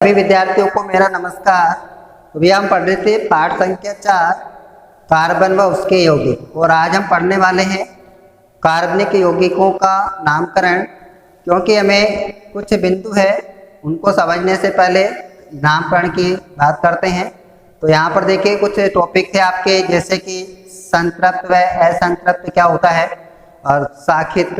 सभी विद्यार्थियों को मेरा नमस्कार। अभी हम पढ़ रहे थे पाठ संख्या 4 कार्बन व उसके यौगिक, और आज हम पढ़ने वाले हैं कार्बनिक यौगिकों का नामकरण। क्योंकि हमें कुछ बिंदु है उनको समझने से पहले नामकरण की बात करते हैं। तो यहाँ पर देखिए कुछ टॉपिक थे आपके, जैसे कि संतृप्त व असंतृप्त क्या होता है, और साखित,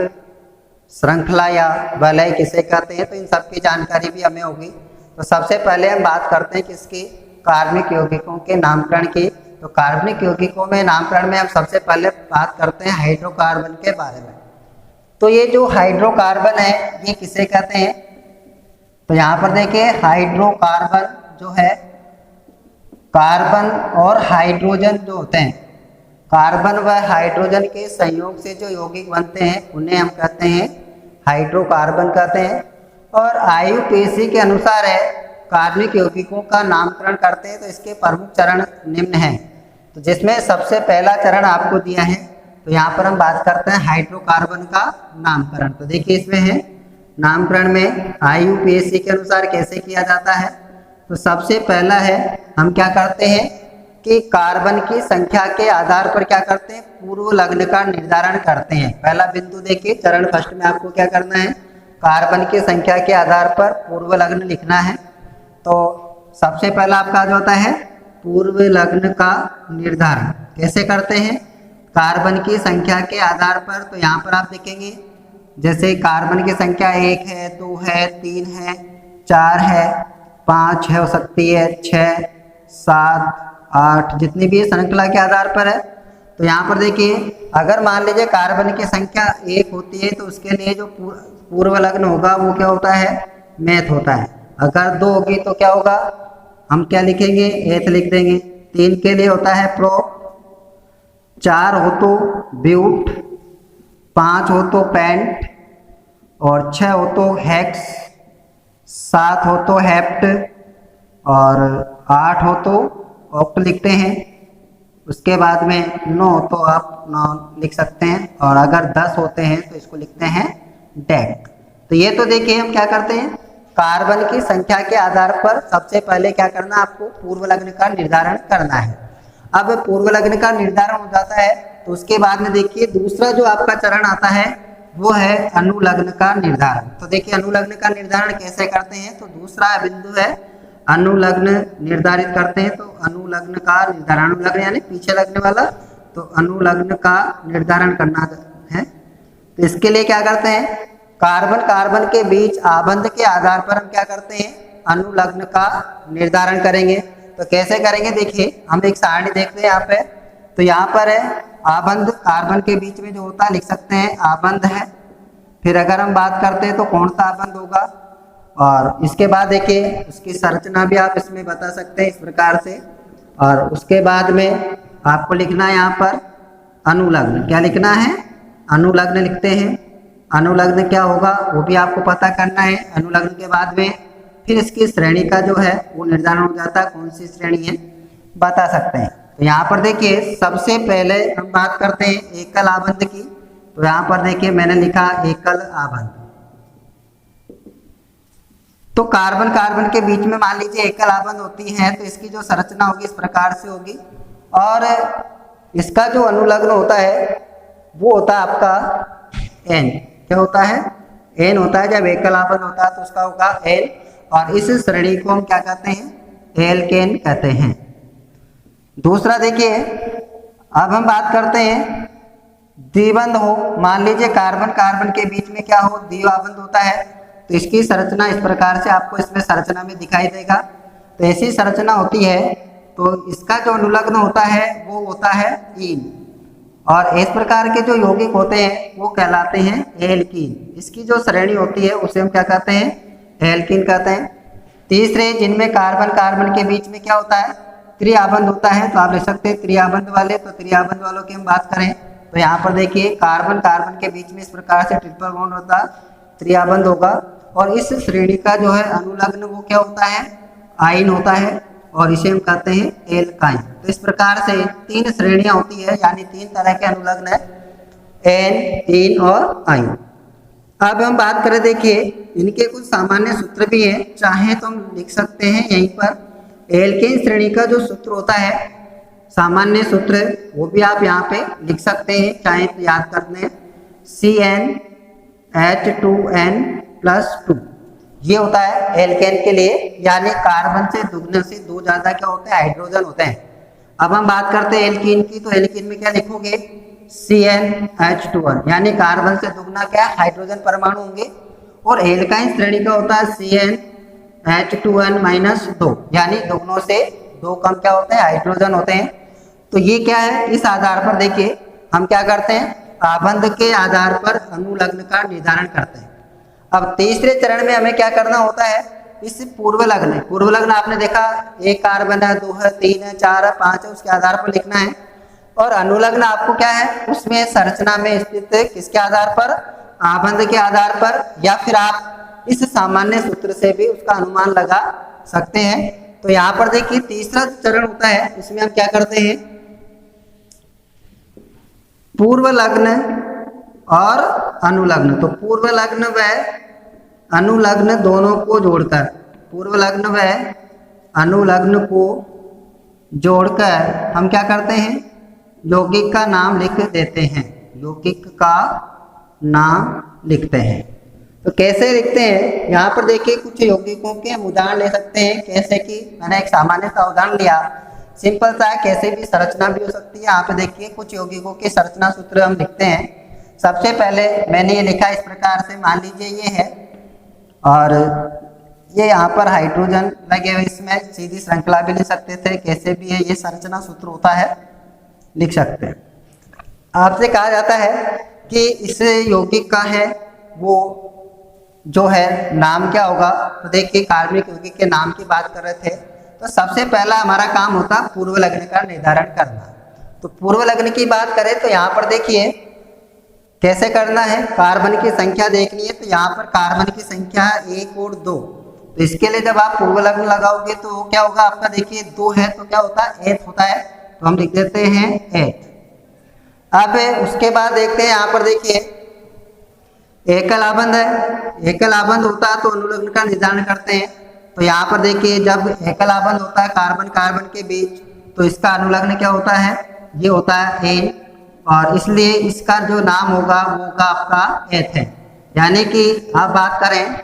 श्रृंखला या वलय किसे कहते हैं, तो इन सब की जानकारी भी हमें होगी। तो सबसे पहले हम बात करते हैं किसकी, कार्बनिक यौगिकों के नामकरण की। तो कार्बनिक यौगिकों में नामकरण में हम सबसे पहले बात करते हैं हाइड्रोकार्बन के बारे में। तो ये जो हाइड्रोकार्बन है ये किसे कहते हैं, तो यहाँ पर देखिए हाइड्रोकार्बन जो है, कार्बन और हाइड्रोजन जो होते हैं, कार्बन व हाइड्रोजन के संयोग से जो यौगिक बनते हैं उन्हें हम कहते हैं हाइड्रोकार्बन कहते हैं। और आईयूपीएसी के अनुसार है कार्बनिक यौगिकों का नामकरण करते हैं। तो इसके प्रमुख चरण निम्न हैं, तो जिसमें सबसे पहला चरण आपको दिया है। तो यहाँ पर हम बात करते हैं हाइड्रोकार्बन का नामकरण। तो देखिए इसमें है नामकरण में आईयूपीएसी के अनुसार कैसे किया जाता है। तो सबसे पहला है हम क्या करते हैं कि कार्बन की संख्या के आधार पर क्या करते हैं, पूर्व लग्न का निर्धारण करते हैं। पहला बिंदु देखिए चरण फर्स्ट में आपको क्या करना है, कार्बन की संख्या के आधार पर पूर्व लग्न लिखना है। तो सबसे पहला आपका जो होता है पूर्व लग्न का निर्धारण कैसे करते हैं, कार्बन की संख्या के आधार पर। तो यहाँ पर आप देखेंगे जैसे कार्बन की संख्या 1 है, 2 है, 3 है, 4 है, 5 है, हो सकती है 6, 7, 8, जितनी भी श्रृंखला के आधार पर है। तो यहाँ पर देखिए अगर मान लीजिए कार्बन की संख्या 1 होती है तो उसके लिए जो पूर्व लग्न होगा वो क्या होता है, मेथ होता है। अगर 2 होगी तो क्या होगा, हम क्या लिखेंगे, एथ लिख देंगे। 3 के लिए होता है प्रो, 4 हो तो ब्यूट, 5 हो तो पेंट, और 6 हो तो हेक्स, 7 हो तो हेप्ट, और 8 हो तो ऑक्ट लिखते हैं। उसके बाद में 9 तो आप 9 लिख सकते हैं, और अगर 10 होते हैं तो इसको लिखते हैं डेक। तो ये तो देखिए हम क्या करते हैं, कार्बन की संख्या के आधार पर सबसे पहले क्या करना, आपको पूर्व लग्न का निर्धारण करना है। अब पूर्व लग्न का निर्धारण हो जाता है तो उसके बाद में देखिए दूसरा जो आपका चरण आता है वो है अनुलग्न का निर्धारण। तो देखिए अनुलग्न का निर्धारण कैसे करते हैं, तो दूसरा बिंदु है अनुलग्न निर्धारित करते हैं। तो अनुलग्न का निर्धारण, अनुलग्न यानी पीछे लगने वाला, तो अनुलग्न का निर्धारण करना है। तो इसके लिए क्या करते हैं, कार्बन कार्बन के बीच आबंध के आधार पर हम क्या करते हैं, अनुलग्न का निर्धारण करेंगे। तो कैसे करेंगे, देखिए हम एक सारणी देखते हैं यहाँ पे। तो यहाँ पर है आबंध, कार्बन के बीच में जो होता है लिख सकते हैं आबंध है। फिर अगर हम बात करते हैं तो कौन सा आबंध होगा, और इसके बाद देखिए उसकी संरचना भी आप इसमें बता सकते हैं इस प्रकार से। और उसके बाद में आपको लिखना है यहाँ पर अनुलग्न, क्या लिखना है, अनुलग्न लिखते हैं। अनुलग्न क्या होगा वो भी आपको पता करना है। अनुलग्न के बाद में फिर इसकी श्रेणी का जो है वो निर्धारण हो जाता है, कौन सी श्रेणी है बता सकते हैं। तो यहाँ पर देखिए सबसे पहले हम बात करते हैं एकल आबंध की। तो यहाँ पर देखिए मैंने लिखा एकल आबंध। तो कार्बन कार्बन के बीच में मान लीजिए एकल आबंध होती है तो इसकी जो संरचना होगी इस प्रकार से होगी, और इसका जो अनुलग्न होता है वो होता है आपका एन। क्या होता है, एन होता है। जब एकल आबंध होता है तो उसका होगा एल, और इस श्रेणी को हम क्या कहते हैं, एल्केन कहते हैं। दूसरा देखिए अब हम बात करते हैं द्विबंध हो। मान लीजिए कार्बन कार्बन के बीच में क्या हो, द्विआबंध होता है। तो इसकी संरचना इस प्रकार से आपको इसमें संरचना में दिखाई देगा। तो ऐसी संरचना होती है। तो इसका जो अनुलग्न होता है वो होता है ईन, और इस प्रकार के जो यौगिक होते हैं वो कहलाते हैं एल्कीन। इसकी जो श्रेणी होती है उसे हम क्या कहते हैं, एल्कीन कहते हैं। तीसरे जिनमें कार्बन कार्बन के बीच में क्या होता है, त्रिआबंध होता है। तो आप लिख सकते हैं त्रिआबंध वाले। तो त्रिआबंध वालों की हम बात करें तो यहाँ पर देखिए कार्बन कार्बन के बीच में इस प्रकार से ट्रिपल बॉन्ड होता है, त्रिआबंध होगा। और इस श्रेणी का जो है अनुलग्न वो क्या होता है, आयन होता है, और इसे हम कहते हैं एल्काइन। तो इस प्रकार से 3 श्रेणियां होती है, यानी 3 तरह के अनुलग्न है, एन, ईन और आयन। अब हम बात करें, देखिए इनके कुछ सामान्य सूत्र भी हैं, चाहे तो हम लिख सकते हैं यहीं पर। एल्केन श्रेणी का जो सूत्र होता है, सामान्य सूत्र, वो भी आप यहाँ पे लिख सकते हैं, चाहे तो याद करते हैं। CnH2n+2 ये होता है एल्केन के लिए, यानी कार्बन से दुगने से दो ज्यादा क्या होते हैं, हाइड्रोजन होते हैं। अब हम बात करते हैं एल्कीन की, तो एल्कीन में क्या लिखोगे, CnH2n, यानी कार्बन से दुगना क्या हाइड्रोजन परमाणु होंगे। और एल्काइन श्रेणी का होता है CnH2n-2, यानी दुगनों से दो कम क्या होते हैं, हाइड्रोजन होते हैं। तो ये क्या है, इस आधार पर देखिए हम क्या करते हैं, आबंध के आधार पर अनुलग्न का निर्धारण करते हैं। अब तीसरे चरण में हमें क्या करना होता है, इस पूर्व लग्न आपने देखा, एक कार्बन है, 2 है, 3 है, 4 है, 5 है, उसके आधार पर लिखना है। और अनुलग्न आपको क्या है, उसमें संरचना में स्थित किसके आधार पर, आबंध के आधार पर, या फिर आप इस सामान्य सूत्र से भी उसका अनुमान लगा सकते हैं। तो यहाँ पर देखिए तीसरा चरण होता है, इसमें हम क्या करते हैं, पूर्व लग्न और अनुलग्न। तो पूर्व लग्न व अनुलग्न दोनों को जोड़कर, पूर्व लग्न व अनुलग्न को जोड़कर हम क्या करते हैं, यौगिक का नाम लिख देते हैं, यौगिक का नाम लिखते हैं। तो कैसे लिखते हैं, यहाँ पर देखिए कुछ यौगिकों के हम उदाहरण ले सकते हैं, कैसे कि मैंने एक सामान्य सा उदाहरण लिया, सिंपल सा है, कैसे भी संरचना भी हो सकती है। यहाँ पे देखिए कुछ यौगिकों के संरचना सूत्र हम लिखते हैं। सबसे पहले मैंने ये लिखा इस प्रकार से, मान लीजिए ये है और ये यहाँ पर हाइड्रोजन लगे हुए, इसमें सीधी श्रृंखला भी लिख सकते थे, कैसे भी है, ये संरचना सूत्र होता है, लिख सकते हैं। आपसे कहा जाता है कि इस यौगिक का है वो जो है नाम क्या होगा। तो देखिए कार्बनिक यौगिक के नाम की बात कर रहे थे, तो सबसे पहला हमारा काम होता पूर्व लग्न का निर्धारण करना। तो पूर्व लग्न की बात करें तो यहाँ पर देखिए कैसे करना है, कार्बन की संख्या देखनी है। तो यहाँ पर कार्बन की संख्या 1 और 2, तो इसके लिए जब आप पूर्व लग्न लगाओगे तो क्या होगा आपका, देखिए 2 है तो क्या होता है, एथ होता है, तो हम लिख देते हैं एथ। अब उसके बाद देखते हैं, यहाँ पर देखिए एकल आबंध है, एकल आबंध होता है तो अनुलग्न का निर्धारण करते हैं। तो यहाँ पर देखिए जब एकल आबंध होता है कार्बन कार्बन के बीच, तो इसका अनुलग्न क्या होता है, ये होता है एन, और इसलिए इसका जो नाम होगा वो होगा आपका एथेन। यानी कि आप बात करें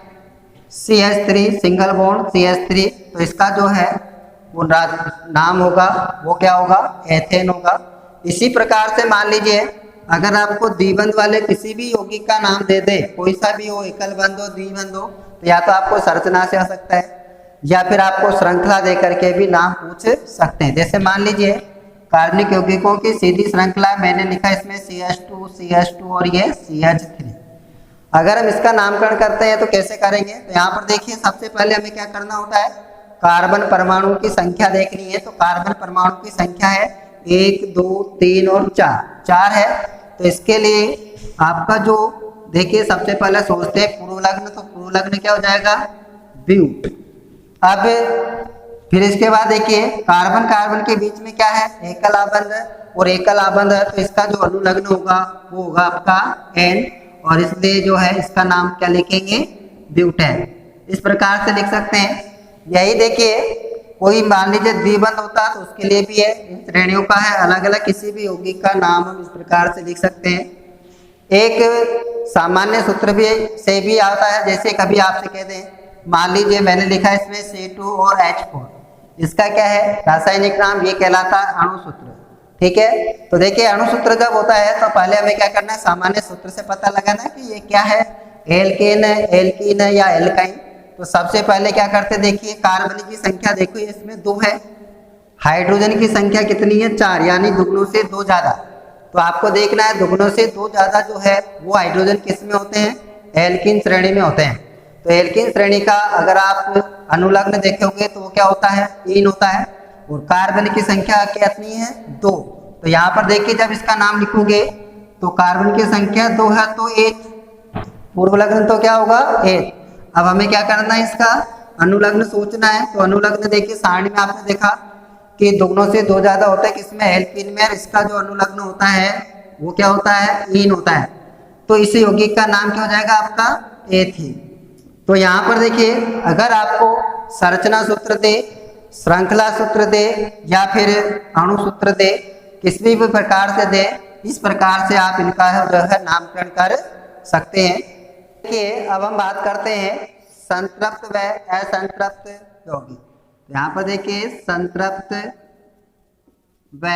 CH3 सिंगल बॉन्ड CH3, तो इसका जो है वो नाम होगा वो क्या होगा, एथेन होगा। इसी प्रकार से मान लीजिए अगर आपको द्विबंध वाले किसी भी यौगिक का नाम दे दे, कोई सा भी हो, एकल बंध हो, द्विबंध हो, तो या तो आपको संरचना से आ सकता है या फिर आपको श्रृंखला दे करके भी नाम पूछ सकते हैं। जैसे मान लीजिए कार्बनिक यौगिकों की सीधी श्रृंखला मैंने लिखा इसमें CH2 और ये CH3। अगर हम इसका नामकरण करते हैं तो कैसे करेंगे, तो यहाँ पर देखिए सबसे पहले हमें क्या करना होता है, कार्बन परमाणु की संख्या देखनी है। तो कार्बन परमाणु की संख्या है 1 2 3 और 4 है। तो इसके लिए आपका जो देखिए सबसे पहले सोचते हैं पूर्व लग्न, तो पूर्व लग्न क्या हो जाएगा, ब्यूट। अब फिर इसके बाद देखिए कार्बन कार्बन के बीच में क्या है, एकल आबंध है, और एकल आबंध है तो इसका जो अनुलग्न होगा वो होगा आपका एन, और इसलिए जो है इसका नाम क्या लिखेंगे, ब्यूटेन। इस प्रकार से लिख सकते हैं। यही देखिए कोई मान लीजिए द्विबंध होता तो उसके लिए भी है, इन श्रेणियों का है अलग अलग, किसी भी यौगिक का नाम हम इस प्रकार से लिख सकते हैं। एक सामान्य सूत्र भी से भी आता है, जैसे कभी आपसे कह दें, मान लीजिए मैंने लिखा इसमें C2 और H4, इसका क्या है रासायनिक नाम, ये कहलाता है अणु सूत्र। ठीक है, तो देखिए अणु सूत्र जब होता है तो पहले हमें क्या करना है, सामान्य सूत्र से पता लगाना कि ये क्या है, एल्केन है, एल्कीन है या एल्काइन। तो सबसे पहले क्या करते, देखिए कार्बन की संख्या देखो इसमें 2 है, हाइड्रोजन की संख्या कितनी है 4, यानी दुगनों से 2 ज्यादा। तो आपको देखना है दुगनों से 2 ज्यादा जो है वो हाइड्रोजन किस में होते हैं, एल्कीन श्रेणी में होते हैं। तो एल्कीन श्रेणी का अगर आप अनुलग्न देखोगे तो वो क्या होता है, 3 होता है, और कार्बन की संख्या कितनी है 2। तो यहाँ पर देखिए जब इसका नाम लिखोगे तो कार्बन की संख्या 2 है तो 1, पूर्व लग्न तो क्या होगा 1। अब हमें क्या करना है, इसका अनुलग्न सोचना है। तो अनुलग्न देखिए सारणी में आपने देखा कि दुगनों से 2 ज्यादा होता है किसमें, एल्कीन में, इसका जो अनुलग्न होता है वो क्या होता है, ईन होता है। तो इस यौगिक का नाम क्या हो जाएगा आपका एथीन। तो यहाँ पर देखिए, अगर आपको संरचना सूत्र दे, श्रृंखला सूत्र दे या फिर अणु सूत्र दे, किसी भी प्रकार से दे, इस प्रकार से आप इनका जो है नामकरण कर सकते हैं। देखिए अब हम बात करते हैं संतृप्त व असंतृप्त यौगिक। यहाँ पर देखिए संतृप्त व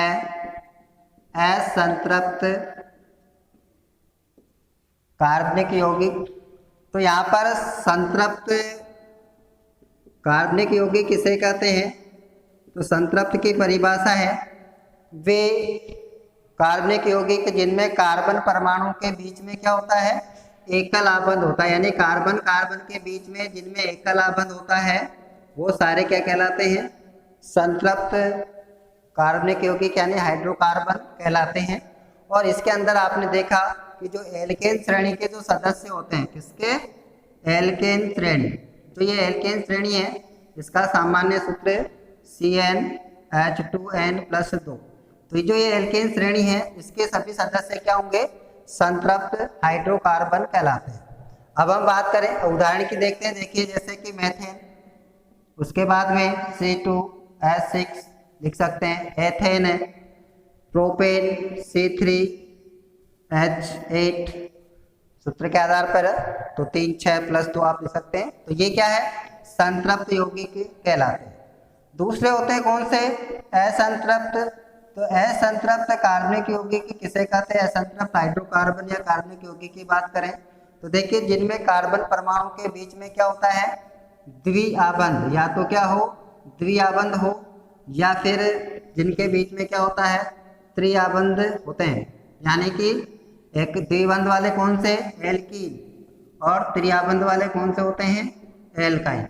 असंतृप्त कार्बनिक यौगिक। तो यहाँ पर संतृप्त कार्बनिक यौगिक किसे कहते हैं? तो संतृप्त की परिभाषा है वे कार्बनिक यौगिक जिनमें कार्बन परमाणु के बीच में क्या होता है, एकल आबंध होता है। यानी कार्बन कार्बन के बीच में जिनमें एकल आबंध होता है वो सारे क्या कहलाते हैं? संतृप्त कार्बनिक यौगिक यानी हाइड्रोकार्बन कहलाते हैं। और इसके अंदर आपने देखा कि जो एल्केन श्रेणी के जो सदस्य होते हैं, किसके? एल्केन श्रेणी। तो ये एल्केन श्रेणी है, इसका सामान्य सूत्र CnH2n+2। तो जो ये एल्केन श्रेणी है इसके सभी सदस्य क्या होंगे? संतृप्त हाइड्रोकार्बन कहलाते हैं। अब हम बात करें उदाहरण की देखते हैं। देखिए जैसे कि मेथेन, उसके बाद में C2H6 लिख सकते हैं, एथेन है, प्रोपेन C3H8 सूत्र के आधार पर, तो 3 6+2 आप लिख सकते हैं। तो ये क्या है? संतृप्त यौगिक कहलाते हैं। दूसरे होते हैं कौन से? असंतृप्त। तो असंतृप्त कार्बनिक यौगिक किसे कहते हैं? असंतृप्त हाइड्रोकार्बन या कार्बनिक यौगिक की बात करें तो देखिए जिनमें कार्बन परमाणु के बीच में क्या होता है? द्विआबंध, या तो क्या हो? द्विआबंध हो, या फिर जिनके बीच में क्या होता है? त्रिआबंध होते हैं। यानी कि एक द्विबंध वाले कौन से? एल्कीन, और त्रिआबंध वाले कौन से होते हैं? एल्काइन।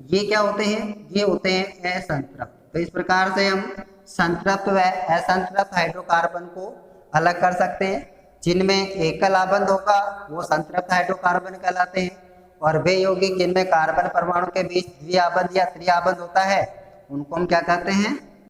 ये क्या होते हैं? ये होते हैं असंतृप्त। तो इस प्रकार से हम संतृप्त व असंतृप्त हाइड्रोकार्बन को अलग कर सकते हैं। जिनमें एकल आबंध होगा वो संतृप्त हाइड्रोकार्बन कहलाते हैं, और वे यौगिक जिनमें कार्बन परमाणु के बीच द्विआबंध या त्रिआबंध होता है उनको हम क्या कहते हैं?